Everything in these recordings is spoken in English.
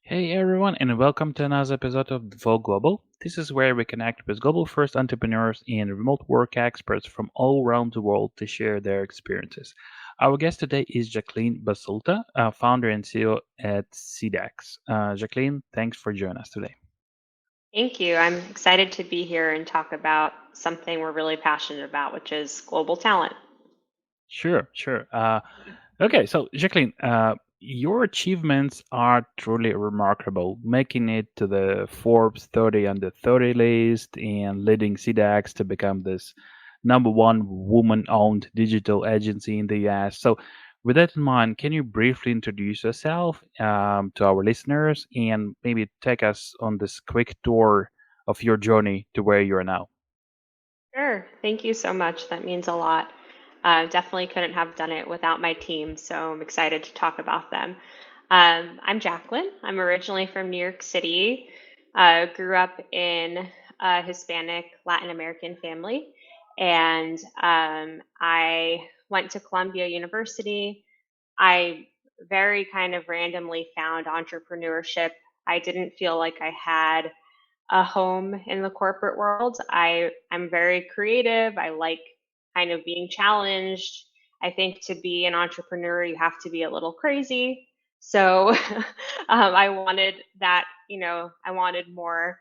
Hey everyone, and welcome to another episode of Vogue Global. This is where we connect with global first entrepreneurs and remote work experts from all around the world to share their experiences. Our guest today is Jacqueline Basulto, founder and CEO at SeedX. Jacqueline, thanks for joining us today. Thank you. I'm excited to be here and talk about something we're really passionate about, which is global talent. Sure. Okay, so Jacqueline, your achievements are truly remarkable, making it to the Forbes 30 under 30 list and leading CDAX to become this number one woman-owned digital agency in the US. So, with that in mind, can you briefly introduce yourself to our listeners and maybe take us on this quick tour of your journey to where you are now? Sure. Thank you so much. That means a lot. Definitely couldn't have done it without my team, so I'm excited to talk about them. I'm Jacqueline. I'm originally from New York City. Grew up in a Hispanic Latin American family, and I went to Columbia University. I very kind of randomly found entrepreneurship. I didn't feel like I had a home in the corporate world. I'm very creative. I like kind of being challenged. I think to be an entrepreneur, you have to be a little crazy. So I wanted that, I wanted more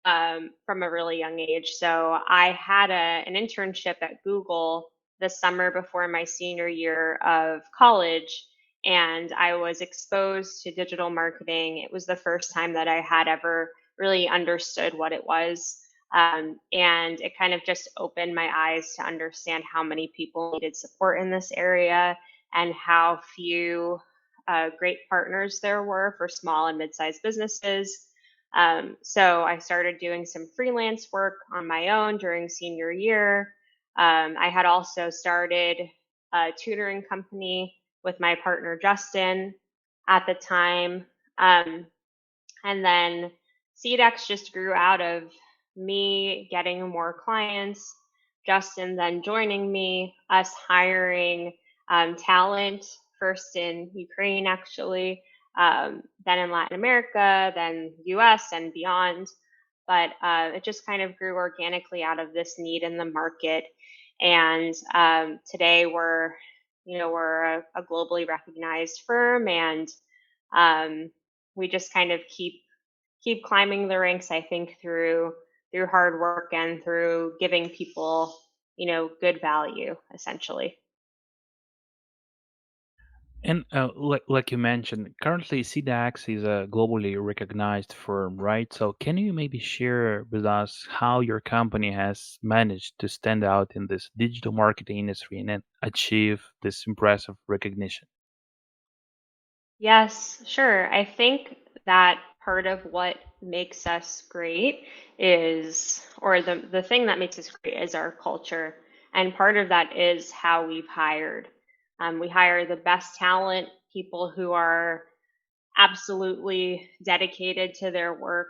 from a really young age. So I had an internship at Google the summer before my senior year of college, and I was exposed to digital marketing. It was the first time that I had ever really understood what it was. And it kind of just opened my eyes to understand how many people needed support in this area and how few great partners there were for small and mid sized businesses. So I started doing some freelance work on my own during senior year. I had also started a tutoring company with my partner Justin at the time. Um, and then SeedX just grew out of me getting more clients, Justin then joining me, us hiring talent, first in Ukraine, actually, then in Latin America, then US and beyond. But it just kind of grew organically out of this need in the market. And today we're a globally recognized firm, and um, we just kind of keep climbing the ranks. I think through hard work and through giving people good value, essentially. And like you mentioned, currently CDAX is a globally recognized firm, right? So can you maybe share with us how your company has managed to stand out in this digital marketing industry and then achieve this impressive recognition? Yes, sure. I think that part of what makes us great is, or the thing that makes us great is our culture. And part of that is how we've hired. We hire the best talent, people who are absolutely dedicated to their work,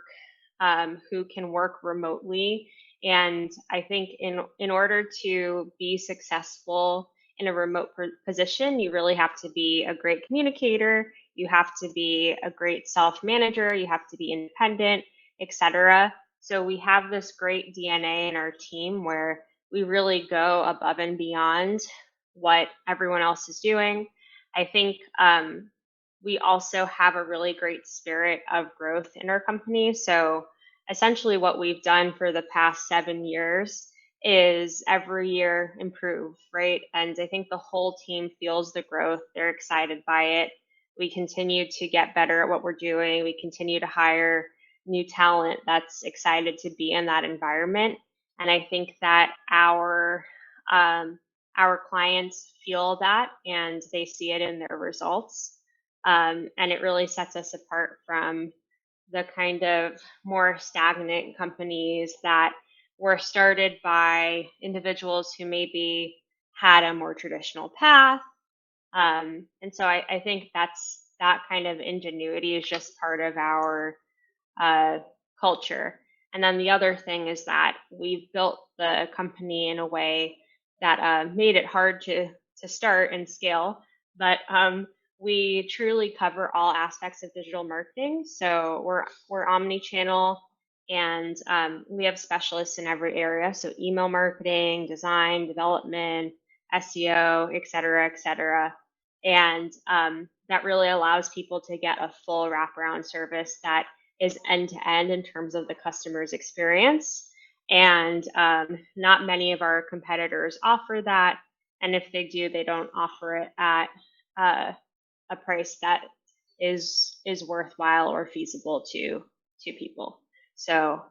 who can work remotely. And I think in order to be successful in a remote position, you really have to be a great communicator. You have to be a great self manager. You have to be independent, etc. So we have this great DNA in our team where we really go above and beyond what everyone else is doing. I think we also have a really great spirit of growth in our company. So essentially, what we've done for the past 7 years is every year improve, right? And I think the whole team feels the growth. They're excited by it. We continue to get better at what we're doing. We continue to hire new talent that's excited to be in that environment. And I think that our clients feel that and they see it in their results. And it really sets us apart from the kind of more stagnant companies that were started by individuals who maybe had a more traditional path. And so I think that kind of ingenuity is just part of our uh, culture. And then the other thing is that we've built the company in a way that made it hard to start and scale. But we truly cover all aspects of digital marketing. So we're omni-channel, and we have specialists in every area. So email marketing, design, development, SEO, et cetera, et cetera. And that really allows people to get a full wraparound service that is end to end in terms of the customer's experience. And not many of our competitors offer that. And if they do, they don't offer it at uh, a price that is worthwhile or feasible to people. So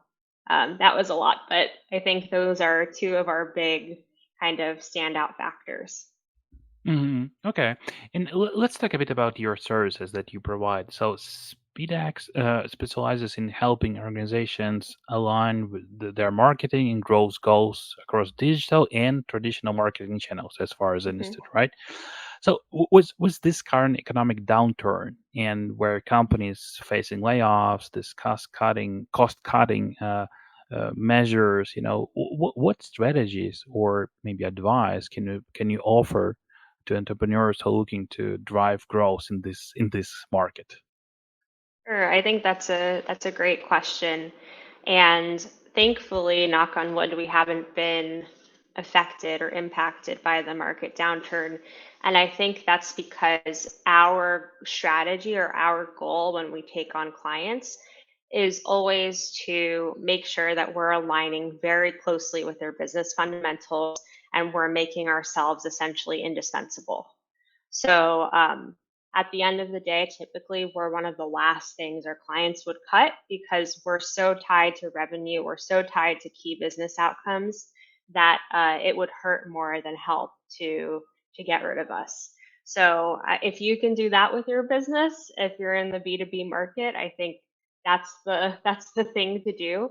that was a lot, but I think those are two of our big kind of standout factors. Okay. And let's talk a bit about your services that you provide. So SpeedX specializes in helping organizations align with their marketing and growth goals across digital and traditional marketing channels, as far as I Mhm. understood, right? So was this current economic downturn and where companies facing layoffs, this cost cutting measures, what strategies or maybe advice can you offer to entrepreneurs who are looking to drive growth in this market? Sure, I think that's a great question. And thankfully, knock on wood, we haven't been affected or impacted by the market downturn. And I think that's because our strategy or our goal when we take on clients is always to make sure that we're aligning very closely with their business fundamentals and we're making ourselves essentially indispensable. So at the end of the day, typically we're one of the last things our clients would cut because we're so tied to revenue, we're so tied to key business outcomes that it would hurt more than help to get rid of us. So if you can do that with your business, if you're in the B2B market, I think that's the thing to do,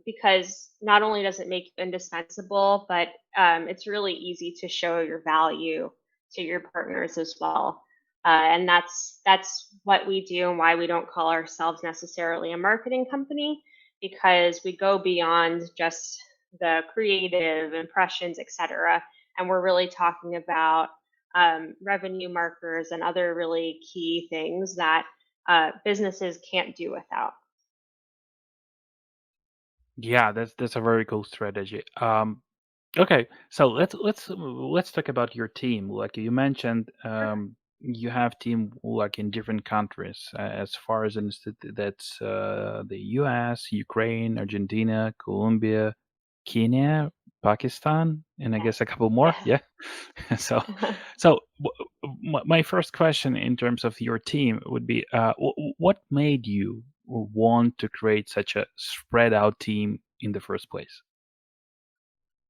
because not only does it make you indispensable, but it's really easy to show your value to your partners as well. And that's what we do and why we don't call ourselves necessarily a marketing company, because we go beyond just the creative impressions, etc. And we're really talking about revenue markers and other really key things that businesses can't do without. Yeah, that's a very cool strategy. Okay, so let's talk about your team. Like you mentioned, you have team like in different countries. As far as I understood, that's the U.S., Ukraine, Argentina, Colombia, Kenya, Pakistan, and I guess a couple more. Yeah. Yeah. So, so my first question in terms of your team would be, what made you want to create such a spread out team in the first place?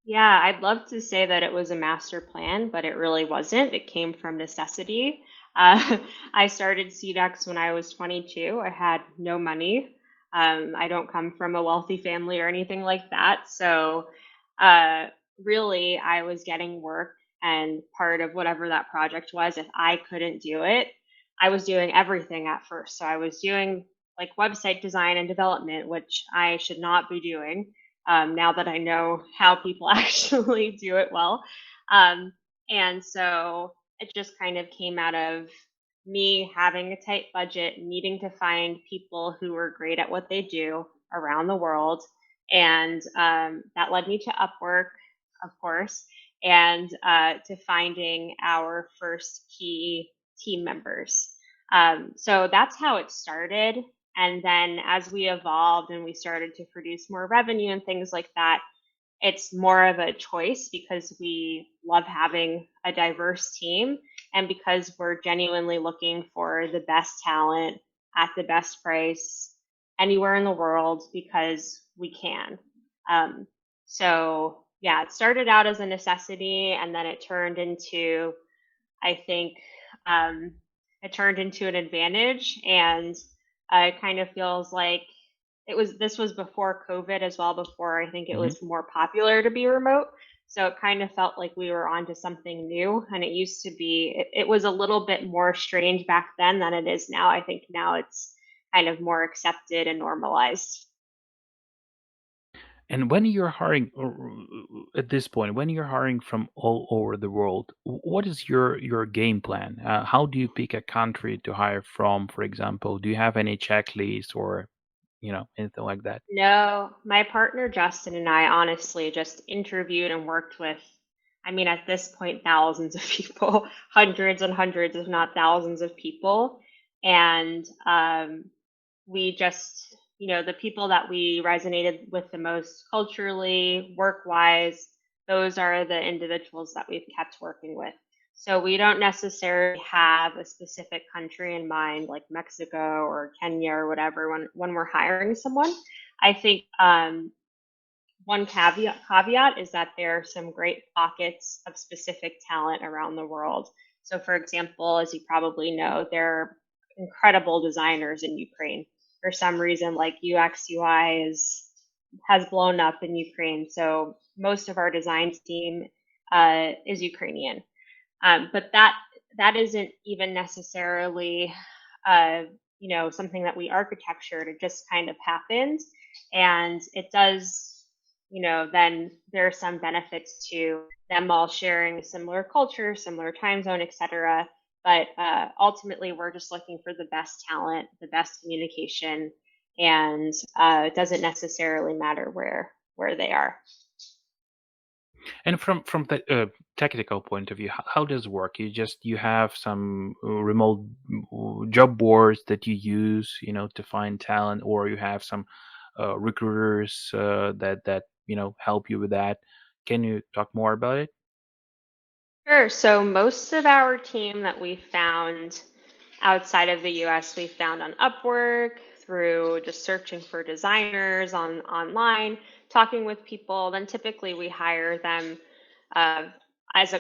Yeah, I'd love to say that it was a master plan, but it really wasn't. It came from necessity. I started SeedX when I was 22. I had no money. I don't come from a wealthy family or anything like that. So, uh, really, I was getting work, and part of whatever that project was, if I couldn't do it, I was doing everything at first. So, I was doing like website design and development, which I should not be doing now that I know how people actually do it well. Um, and so it just kind of came out of me having a tight budget, needing to find people who were great at what they do around the world. And that led me to Upwork, of course, and to finding our first key team members. So that's how it started. And then as we evolved and we started to produce more revenue and things like that, it's more of a choice because we love having a diverse team and because we're genuinely looking for the best talent at the best price anywhere in the world because we can. Um, so, yeah, it started out as a necessity and then it turned into, I think, um, it turned into an advantage, and it kind of feels like this was before COVID as well. Before I think it Mhm. was more popular to be remote, so it kind of felt like we were onto something new. And it used to be it was a little bit more strange back then than it is now. I think now it's kind of more accepted and normalized. And when you're hiring, at this point, when you're hiring from all over the world, what is your game plan? How do you pick a country to hire from, for example? Do you have any checklist or anything like that? No, my partner Justin and I honestly just interviewed and worked with, I mean, at this point, thousands of people, hundreds and hundreds, if not thousands of people. And we just, the people that we resonated with the most culturally, work wise, those are the individuals that we've kept working with. So we don't necessarily have a specific country in mind, like Mexico or Kenya or whatever, when we're hiring someone. I think one caveat is that there are some great pockets of specific talent around the world. So, for example, as you probably know, there are incredible designers in Ukraine. For some reason, like UX UI has blown up in Ukraine. So most of our design team is Ukrainian. But that isn't even necessarily, uh, something that we architectured. It just kind of happens, and it does. Then there are some benefits to them all sharing a similar culture, similar time zone, etc. But ultimately, we're just looking for the best talent, the best communication, and it doesn't necessarily matter where they are. And from the technical point of view, how does it work? You have some remote job boards that you use, to find talent, or you have some recruiters that help you with that. Can you talk more about it? Sure. So most of our team that we found outside of the US, we found on Upwork through just searching for designers online, talking with people. Then typically we hire them uh,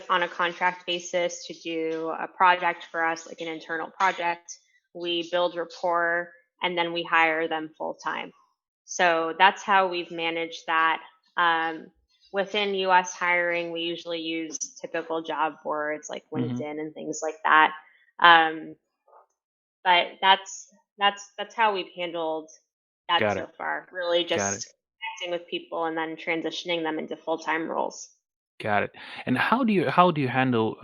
on a contract basis to do a project for us, like an internal project. We build rapport and then we hire them full time. So that's how we've managed that. Within US hiring, we usually use typical job boards like Hmm. LinkedIn and things like that. Um, but that's how we've handled that Got so it. far. Really Got it. just connecting with people and then transitioning them into full-time roles. Got it. And how do you handle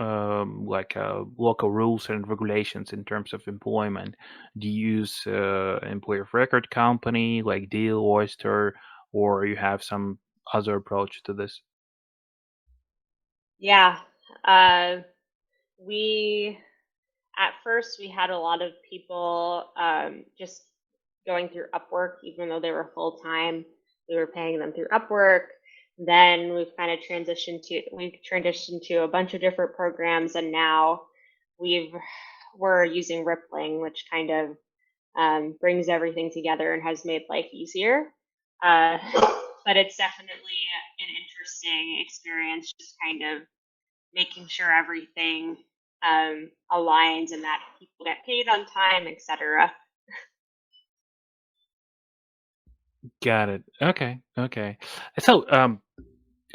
like local rules and regulations in terms of employment? Do you use employer of record company like Deal, Oyster, or you have some other approach to this? Yeah. Uh, we At first we had a lot of people just going through Upwork, even though they were full time. We were paying them through Upwork. Then we've transitioned to a bunch of different programs, and now we've we're using Rippling, which kind of brings everything together and has made life easier. Uh, but it's definitely an interesting experience, just kind of making sure everything aligns and that people get paid on time, etc. Got it. Okay. Okay. So,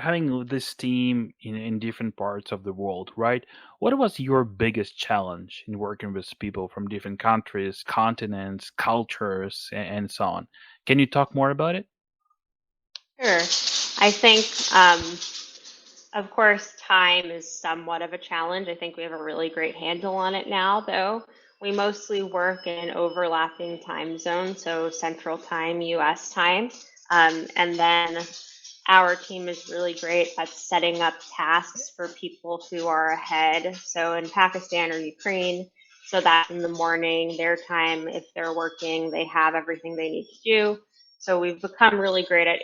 having this team in different parts of the world, right? What was your biggest challenge in working with people from different countries, continents, cultures, and so on? Can you talk more about it? Sure. I think, of course, time is somewhat of a challenge. I think we have a really great handle on it now, though. We mostly work in overlapping time zones, so Central Time, US time. And then our team is really great at setting up tasks for people who are ahead. So in Pakistan or Ukraine, so that in the morning, their time, if they're working, they have everything they need to do. So we've become really great at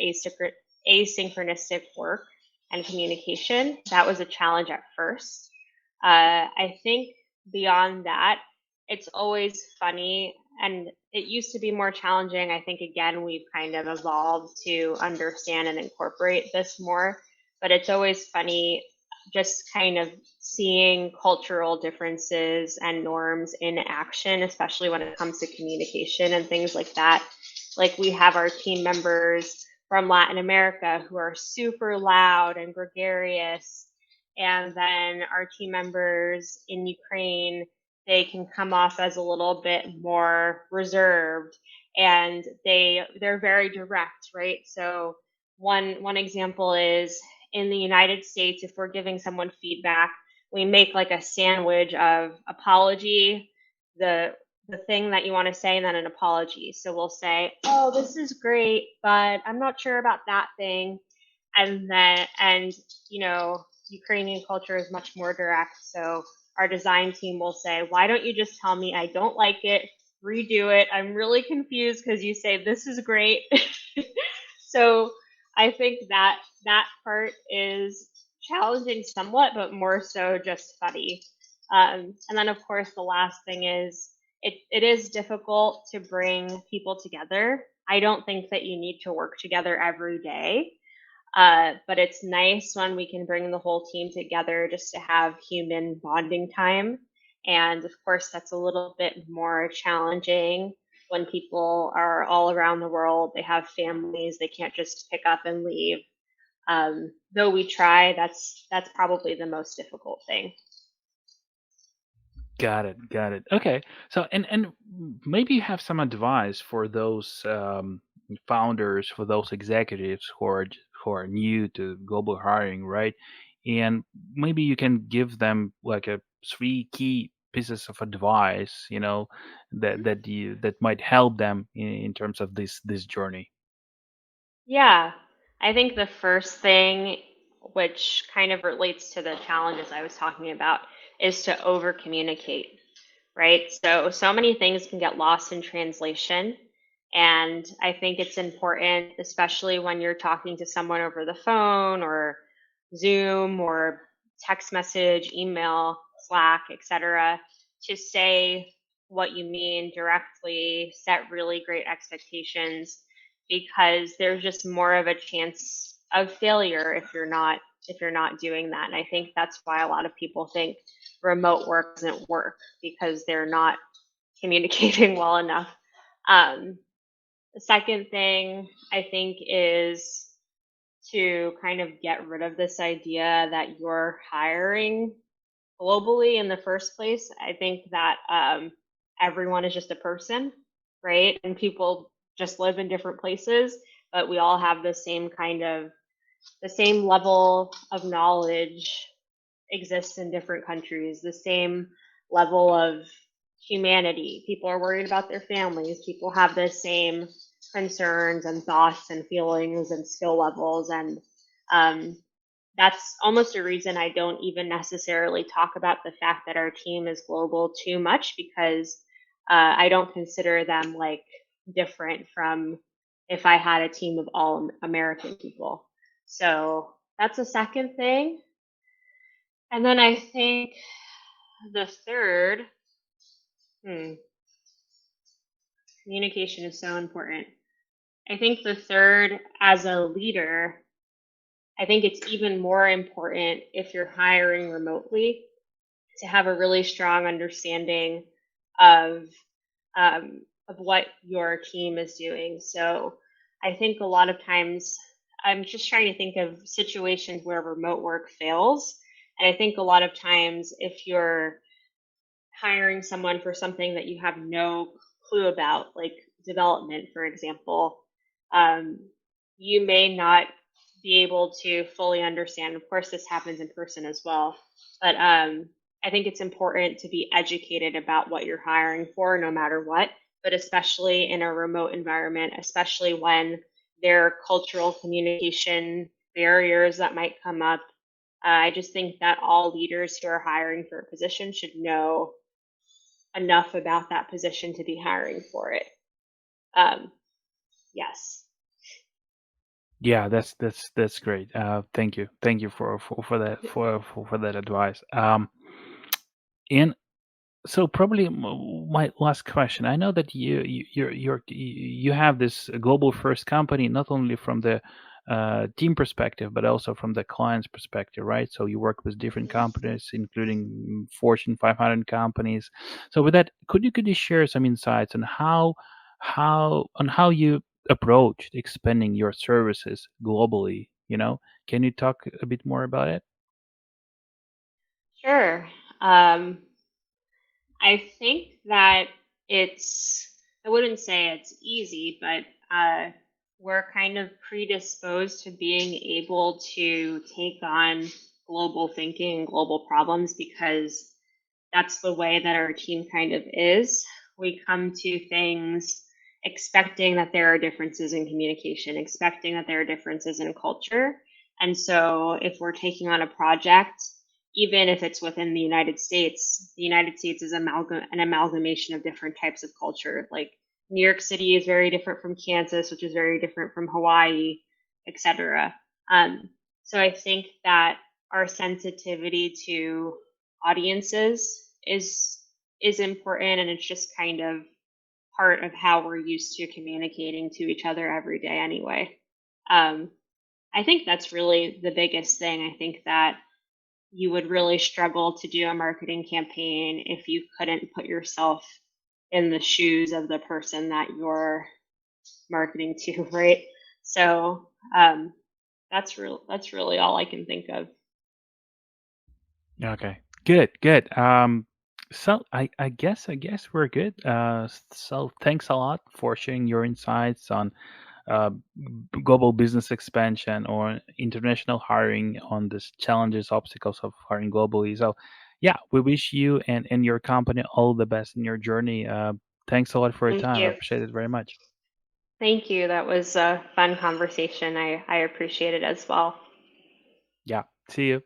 asynchronistic work and communication. That was a challenge at first. I think beyond that, it's always funny, and it used to be more challenging. I think again we've kind of evolved to understand and incorporate this more, but it's always funny just kind of seeing cultural differences and norms in action, especially when it comes to communication and things like that. Like we have our team members from Latin America who are super loud and gregarious, and then our team members in Ukraine, they can come off as a little bit more reserved, and they're very direct, right? So one example is in the United States, if we're giving someone feedback, we make like a sandwich of apology, the the thing that you want to say, and then an apology. So we'll say, "Oh, this is great, but I'm not sure about that thing." And Ukrainian culture is much more direct. So our design team will say, "Why don't you just tell me I don't like it? Redo it. I'm really confused because you say this is great." So I think that part is challenging somewhat, but more so just funny. And then, of course, the last thing is it is difficult to bring people together. I don't think that you need to work together every day, but it's nice when we can bring the whole team together just to have human bonding time. And of course, that's a little bit more challenging when people are all around the world. They have families, they can't just pick up and leave. Though we try, that's probably the most difficult thing. Got it. Got it. Okay. So, and maybe you have some advice for those founders, for those executives who are new to global hiring, right? And maybe you can give them like a three key pieces of advice, that might help them in terms of this journey. Yeah, I think the first thing, which kind of relates to the challenges I was talking about, is to over communicate, right? So many things can get lost in translation. And I think it's important, especially when you're talking to someone over the phone or Zoom or text message, email, Slack, etc., to say what you mean directly, set really great expectations, because there's just more of a chance of failure if you're not doing that. And I think that's why a lot of people think remote work doesn't work, because they're not communicating well enough. Um, the second thing I think is to kind of get rid of this idea that you're hiring globally in the first place. I think that everyone is just a person, right? And people just live in different places, but we all have the same level of knowledge exists in different countries, the same level of humanity. People are worried about their families. People have the same concerns and thoughts and feelings and skill levels. And um, that's almost a reason I don't even necessarily talk about the fact that our team is global too much, because I don't consider them like different from if I had a team of all American people. So that's the second thing. And then I think the third, hmm, communication is so important. I think the third, as a leader, I think it's even more important if you're hiring remotely to have a really strong understanding of of what your team is doing. So I think a lot of times I'm just trying to think of situations where remote work fails. And I think a lot of times if you're hiring someone for something that you have no clue about, like development, for example, um, you may not be able to fully understand. Of course, this happens in person as well, but I think it's important to be educated about what you're hiring for, no matter what, but especially in a remote environment, especially when there are cultural communication barriers that might come up. I just think that all leaders who are hiring for a position should know enough about that position to be hiring for it. Um, yes. Yeah, that's great. Thank you for that for that advice. And so probably my last question. I know that you have this global first company, not only from the team perspective, but also from the client's perspective, right? So you work with different Mhm. companies, including Fortune 500 companies. So with that, could you share some insights on how you approached expanding your services globally? Can you talk a bit more about it? Sure. I think that it's, I wouldn't say it's easy, but we're kind of predisposed to being able to take on global thinking and global problems because that's the way that our team kind of is. We come to things expecting that there are differences in communication, expecting that there are differences in culture. And so if we're taking on a project, even if it's within the United States is an amalgamation of different types of culture. Like New York City is very different from Kansas, which is very different from Hawaii, etc. So I think that our sensitivity to audiences is important, and it's just kind of part of how we're used to communicating to each other every day anyway. um, I think that's really the biggest thing. I think that you would really struggle to do a marketing campaign if you couldn't put yourself in the shoes of the person that you're marketing to, right? So that's really all I can think of. Okay. Good, good. So I guess we're good. So thanks a lot for sharing your insights on uh, global business expansion or international hiring, on this challenges, obstacles of hiring globally. So yeah, we wish you and your company all the best in your journey. Thanks a lot for your Thank time. I you. appreciate it very much. Thank you. That was a fun conversation. I appreciate it as well. Yeah. See you.